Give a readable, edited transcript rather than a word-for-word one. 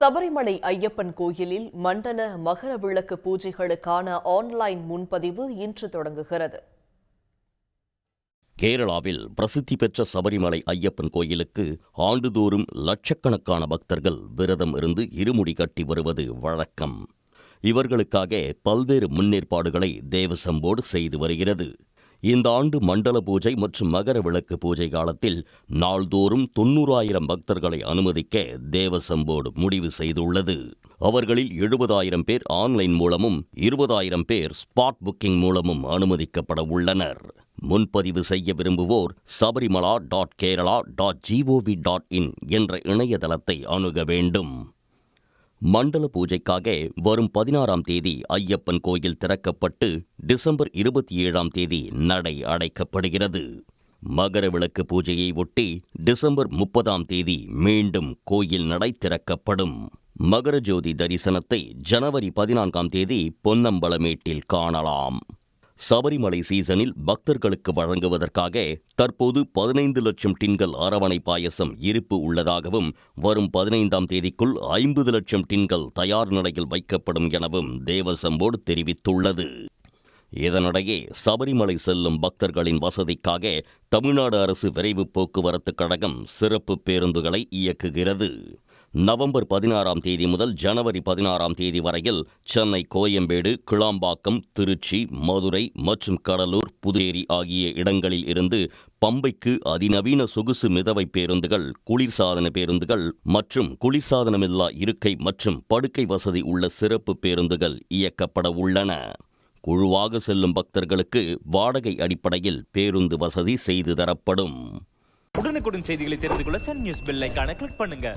சபரிமலை ஐயப்பன் கோயிலில் மண்டல மகர விளக்கு பூஜைகளுக்கான ஆன்லைன் முன்பதிவு இன்று தொடங்குகிறது. கேரளாவில் பிரசித்தி பெற்ற சபரிமலை ஐயப்பன் கோயிலுக்கு ஆண்டுதோறும் லட்சக்கணக்கான பக்தர்கள் விரதம் இருந்து இருமுடி கட்டி வருவது வழக்கம். இவர்களுக்காக பல்வேறு முன்னேற்பாடுகளை தேவசம் போர்டு செய்து வருகிறது. இந்த ஆண்டு மண்டல பூஜை மற்றும் மகர விளக்கு பூஜை காலத்தில் நாள்தோறும் 90,000 பக்தர்களை அனுமதிக்க தேவசம் போர்டு முடிவு செய்துள்ளது. அவர்களில் 70,000 பேர் ஆன்லைன் மூலமும் 20,000 பேர் ஸ்பாட் புக்கிங் மூலமும் அனுமதிக்கப்பட உள்ளனர். முன்பதிவு செய்ய விரும்புவோர் sabarimala.kerala.gov.in என்ற இணையதளத்தை அணுக வேண்டும். மண்டல பூஜைக்காக வரும் 16ஆம் தேதி ஐயப்பன் கோயில் திறக்கப்பட்டு டிசம்பர் 27ஆம் தேதி நடை அடைக்கப்படுகிறது. மகர விளக்கு பூஜையை ஒட்டி டிசம்பர் 30ஆம் தேதி மீண்டும் கோயில் நடை திறக்கப்படும். மகர ஜோதி தரிசனத்தை ஜனவரி 14ஆம் தேதி பொன்னம்பலமேட்டில் காணலாம். சபரிமலை சீசனில் பக்தர்களுக்கு வழங்குவதற்காக தற்போது 15 லட்சம் டின்கள் அரவணை பாயசம் இருப்பு உள்ளதாகவும் வரும் 15ஆம் தேதிக்குள் 50 லட்சம் டின்கள் தயார் நிலையில் வைக்கப்படும் எனவும் தேவசம் போர்டு தெரிவித்துள்ளது. இதனிடையே சபரிமலை செல்லும் பக்தர்களின் வசதிக்காக தமிழ்நாடு அரசு விரைவு போக்குவரத்து கழகம் சிறப்பு பேருந்துகளை இயக்குகிறது. நவம்பர் 16ஆம் தேதி முதல் ஜனவரி 16ஆம் தேதி வரையில் சென்னை கோயம்பேடு, கிளாம்பாக்கம், திருச்சி, மதுரை மற்றும் கடலூர், புதுச்சேரி ஆகிய இடங்களில் இருந்து பம்பைக்கு அதிநவீன சொகுசு மிதவை பேருந்துகள், குளிர்சாதன பேருந்துகள் மற்றும் குளிர்சாதனமில்லா இருக்கை மற்றும் படுக்கை வசதி உள்ள சிறப்பு பேருந்துகள் இயக்கப்பட உள்ளன. குழுவாக செல்லும் பக்தர்களுக்கு வாடகை அடிப்படையில் பேருந்து வசதி செய்து தரப்படும். உடனுக்குடன் செய்திகளை தெரிந்து கொள்ள சன் நியூஸ் பெல் ஐகானை கிளிக் பண்ணுங்க.